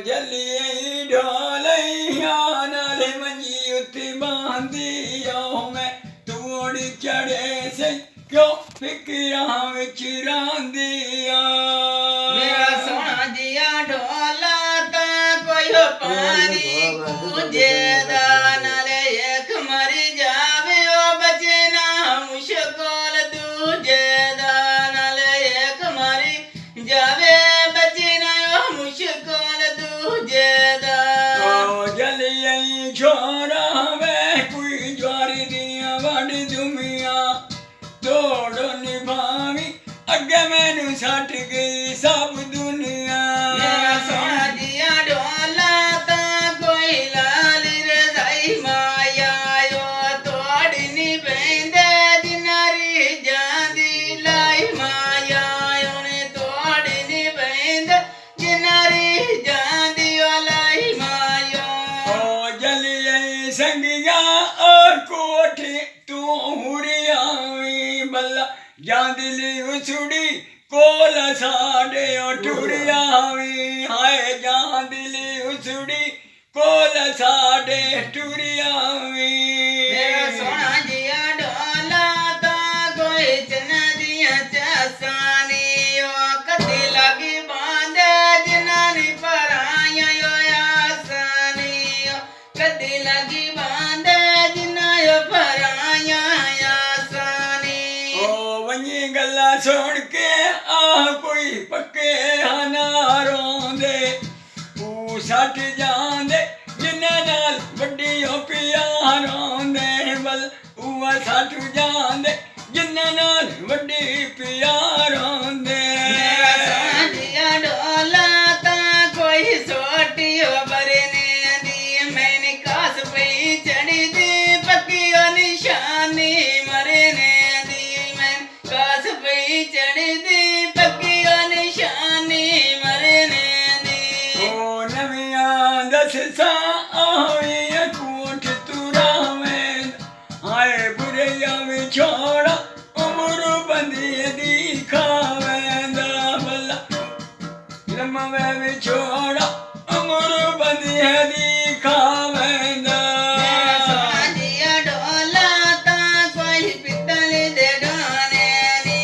ਜਲੀਏ ਢੋਲਈਆਂ ਨਾਲੇ ਮੰਜੀ ਉੱਤੇ ਬਾਂਦੀ ਓ ਮੈਂ ਤੂੜ ਚੜੇ ਸੇ ਕਿਉਂ ਫਿਕਰਾਂ ਵਿੱਚ ਰਾਂਦੀ ਆ ਮੇਰਾ ਸੋਹਣਾ ਜਿਹਾ ਢੋਲਾ ਤਾਂ ਕੋਈ ਪਾਣੀ ਪੂਜੇ ਦਾ ਨਾਲੇ ਇੱਕ ਮਰੀ ਜਾਵੇ ਉਹ ਬਚੇ ਨਾ ਮੁਸ਼ਕਲ ਦੂਜੇ ਦਾ ਨਾਲੇ ਇੱਕ ਮਰੀ ਜਾਵੇ ਬਚੇ ਨਾ ਉਹ ਮੁਸ਼ਕਲ ਦੂਜੇ ਦਾ ਓ ਜਲੀਏ ਛੋਰਾ ਵੇ ਕੋਈ ਜਵਾਰੀ ਦੀਆਂ ਵੱਢ ਦੁਮੀਆਂ ਤੋੜ ਨਿਭਾਵੀ ਅੱਗੇ ਮੈਨੂੰ ਛੱਡ ਗਈ ਸਭ ਦੁਨੀਆ ਮੇਰਾ ਸੋਹਣਾ ਜਿਹਾ ਢੋਲਾ ਤਾਂ ਕੋਈ ਲਾਲ ਰਜ਼ਾਈ ਮਾਇਆ ਓ ਤੋੜ ਨੀ ਪੈਂਦੇ ਜਿਨਾਰੀ ਜਾਂਦੀ ਲਾਈ ਮਾਇਆ ਉਹਨੇ ਤੋੜ ਨੀ ਪੈਂਦੇ ਜਿਨਾਰੀ ਜਾਂਦੀ ਓ ਲਾਈ ਮਾਇਆ ਓ ਜਲੀਏ ਸੰਗੀਆਂ ਓ ਕੋਠੀ ਤੂੰ ਹੁੜਿਆਵੀਂ ਬੱਲਾ ਜਾਂਦਲੀ ਉਸੜੀ ਕੋਲ ਸਾਡੇ ਓ ਟੁਰਿਆਵੀਂ ਹਾਏ ਜਾਂਦਲੀ ਉਸੜੀ ਕੋਲ ਸਾਡੇ ਟੁਰਿਆਵੀਂ ਮੇਰਾ ਸੋਹਣਾ ਜਿਹਾ ਢੋਲਾ ਤਾਂ ਕੋਈ ਚੰਨਾ ਦੀਆਂ ਚਾਸਾਂ ਨੀ ਓ ਕਦੀ ਲੱਗੀ ਬਾਂਦੇ ਜਿਨ੍ਹਾਂ ਨੀ ਪਰਾਈਆਂ ਓ ਆਸਾਂ ਨੀ ਓ ਕਦੀ ਲੱਗੀ ਬਾਂਦੇ ਜਿਨ੍ਹਾਂ ਓ ਪਰਾਈਆਂ ਆਸਾਂ ਨੀ ਓ ਵੰਜੀ ਗੱਲਾਂ ਸੁਣ ਕੇ ਆ ਕੋਈ ਪੱਕੇ ਹਨਾ ਰੋਂਦੇ ਉਹ ਛੱਡ ਜਾਂਦੇ ਜਿਨ੍ਹਾਂ ਨਾਲ ਵੱਡੀ ਓ ਪਿਆਰ ਰੋਂਦੇ ਬਲ ਉਹ ਛੱਡ ਜਾਂਦੇ ਜਿਨ੍ਹਾਂ ਨਾਲ ਵੱਡੀ ਪਿਆਰ ਰੋਂਦੇ ਮੇਰਾ ਸੋਹਣਾ ਜਿਹਾ ਢੋਲਾ ਤਾਂ ਕੋਈ ਸੋਟੀ ਓ ਬਰਨੇ ਦੀ ਮੈਨੇ ਕਾਸ ਪਈ ਚੜ੍ਹਦੀ ਪੱਕੀ ਓ ਨਿਸ਼ਾਨੀ ਮਰਨੇ ਦੀ ਮੈਂ ਕਾਸ ਪਈ ਚੜ੍ਹਦੀ ਪੱਕੀ ਓ ਨਿਸ਼ਾਨੀ ਮਰਨੇ ਦੀ ਓ ਨਵੀਆਂ ਦਸਾਂ ਆਏ ਕੋਠ ਤੁਰਾਵੇਂ ਹਾਏ ਬੁਰਈਆਂ ਵਿੱਚ ਛੋੜਾ ਉਮਰ ਬੰਦੀ ਦੀ ਖਾਵੇਂਦਾ ਬੱਲਾ ਲੰਮਾ ਵਿੱਚ ਛੋੜਾ ਉਮਰ ਬੰਦੀ ਦੀ ਖਾਵੇਂਦਾ ਮੇਰਾ ਸੋਹਣਾ ਜਿਹਾ ਢੋਲਾ ਤਾਂ ਕੋਈ ਪਿੱਤਲ ਦੇ ਡਾਨੇ ਨੀ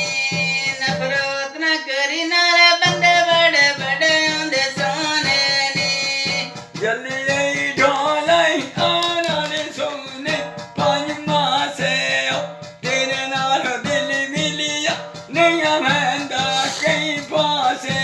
ਨਫ਼ਰਤ ਨਾ ਕਰੀ ਨਾਲੇ ਬੰਦੇ ਬੜੇ ਬੜੇ ਹੁੰਦੇ ਸੋਹਣੇ ਨੀ ਜਲੀਏ ਢੋলাই ਆਣਾ ਨੇ ਸੋਨੇ ਪੰਜ ਮਾਸੇ ਤੇਰੇ ਨਾਲ ਦਿਲ ਮਿਲਿਆ ਨਹੀਂ ਆਵੰਦਾ ਕਈ ਪਾਸੇ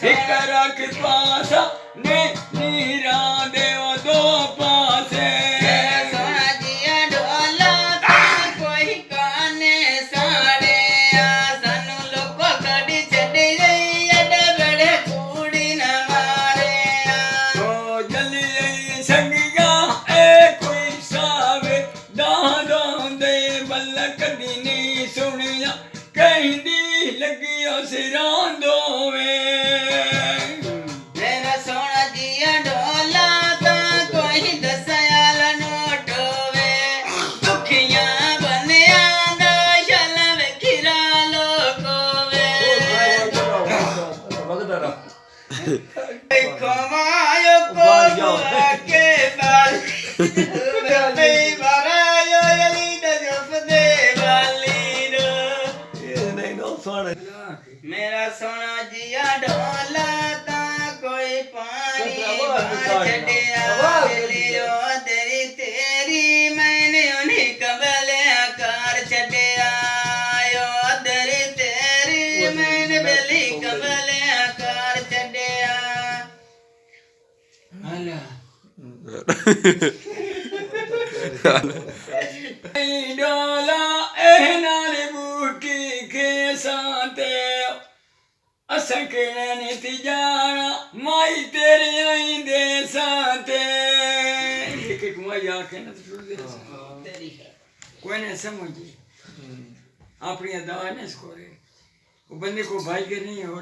ਇੱਕ ਰੱਖ ਪਾਸਾ ਨੇ ਨੀਰਾਂ ਦੇ ਉਹ ਦੋ ਪਾਸੇ ਮੇਰਾ ਸੋਹਣਾ ਜਿਹਾ ਢੋਲਾ ਤਾਂ ਕੋਈ ਕਾਨੇ ਸਾੜਿਆ ਸਾਨੂੰ ਲੋਕੋ ਕੱਢੀ ਛੱਡੀ ਗਈ ਐਡੇ ਬੜੇ ਕੂੜੀ ਨਾ ਮਾਰਿਆ ਓ ਜਲੀਏ ਸੰਗੀਆਂ ਏ ਕੋਈ ਸਾਵੇ ਦਾਂਦੇ ਬੱਲਾ ਕਦੀ ਨਹੀਂ ਸੁਣਿਆ ਕਹਿੰਦੀ ਲੱਗੀ ਓ ਸਿਰਾਂ ਦੋਵੇਂ ਮੇਰਾ ਸੋਹਣਾ ਜਿਹਾ ਢੋਲਾ ਤਾਂ ਕੋਈ ਦਸਿਆ ਨੋਟ ਵੇ ਦੁਖੀਆਂ ਬੰਨਿਆਂ ਦਾ ਸ਼ਾਲਾ ਵੇਖਿਰਾ ਲੋਕੋ ਵੇ ਖਮਾਇਓ ਕੋ ਕੇ ਬਾਲ ਤੇ ਬਾਰਾਇਓ ਯਲੀ ਦੇ ਜਫਦੇ ਵਾਲੀ ਮੇਰਾ ਸੋਹਣਾ ਜਿਹਾ ਢੋਲਾ ਤਾਂ ਕੋਈ ਪਾਣੀ ਬਾਹਰ ਛੱਡਿਆ ਲਿਓ ਤੇਰੀ ਤੇਰੀ ਮੈਨੇ ਉਹਨੇ ਕਬਲਿਆ ਕਰ ਛੱਡਿਆ ਓ ਤੇਰੀ ਤੇਰੀ ਮੈਨੇ ਬਲੀ ਕਬਲਿਆ ਕਰ ਛੱਡਿਆ ਹਲਾ ਡੋਲਾ ਇਹ ਨਾਲ ਬੂਟੀ ਕੇ ਸਾਤੇ ਅਸਾਂ ਕਿਹਨੇ ਨੀ ਤਿਜਾਣਾ ਮਾਈ ਤੇਰੇ ਆਈ ਦੇ ਸਾਤੇ ਇੱਕ ਇੱਕ ਮਾਈ ਆ ਕੇ ਨਾ ਤੁਰਦੇ ਤੇਰੀ कोई नहीं समझे अपनी अदा ने इसको वो बंदे को भाई के नहीं हो